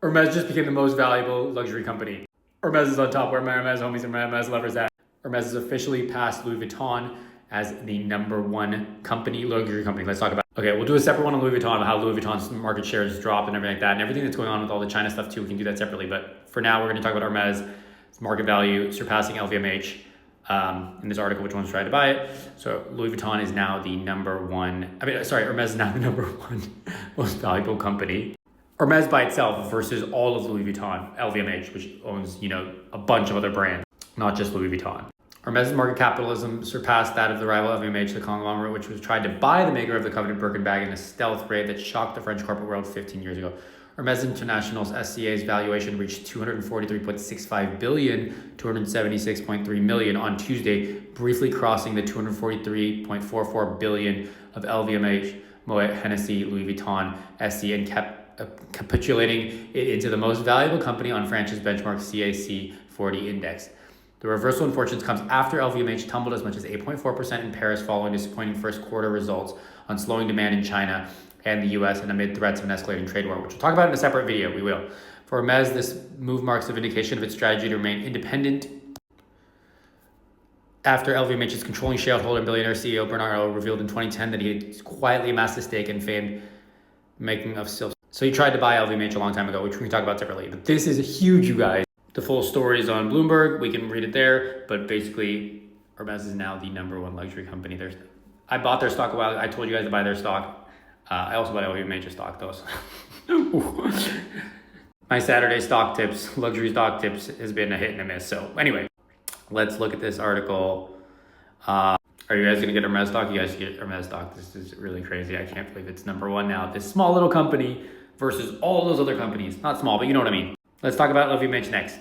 Hermes just became the most valuable luxury company. Hermes is on top. Where my Hermes homies and my Hermes lovers at? Hermes has officially passed Louis Vuitton as the number one company, luxury company. Let's talk about it. Okay, we'll do a separate one on Louis Vuitton, how Louis Vuitton's market shares drop and everything like that, and everything that's going on with all the China stuff too. We can do that separately. But for now, we're going to talk about Hermes' market value surpassing LVMH. In this article, which one's trying to buy it. So Louis Vuitton is now the number one. Hermes is now the number one most valuable company. Hermes by itself versus all of Louis Vuitton, LVMH, which owns, a bunch of other brands, not just Louis Vuitton. Hermes' market capitalism surpassed that of the rival LVMH, the conglomerate, which was tried to buy the maker of the coveted Birkin bag in a stealth raid that shocked the French corporate world 15 years ago. Hermes International's SCA's valuation reached $243.65 billion, $276.3 million on Tuesday, briefly crossing the $243.44 billion of LVMH, Moet Hennessy, Louis Vuitton, SC, and kept capitulating it into the most valuable company on France's benchmark CAC 40 index. The reversal in fortunes comes after LVMH tumbled as much as 8.4% in Paris following disappointing first quarter results on slowing demand in China and the US and amid threats of an escalating trade war, which we'll talk about in a separate video. We will. For Hermes, this move marks a vindication of its strategy to remain independent after LVMH's controlling shareholder and billionaire CEO Bernard Arnault revealed in 2010 that he had quietly amassed a stake in famed making of silk. So he tried to buy LVMH a long time ago, which we can talk about separately. But this is huge, you guys. The full story is on Bloomberg. We can read it there. But basically, Hermes is now the number one luxury company. I bought their stock a while ago. I told you guys to buy their stock. I also bought LVMH stock, though. My Saturday stock tips, luxury stock tips, has been a hit and a miss. So anyway, let's look at this article. Are you guys going to get Hermes stock? You guys should get Hermes stock. This is really crazy. I can't believe it's number one now. This small little company versus all those other companies. Not small, but you know what I mean. Let's talk about LVMH next.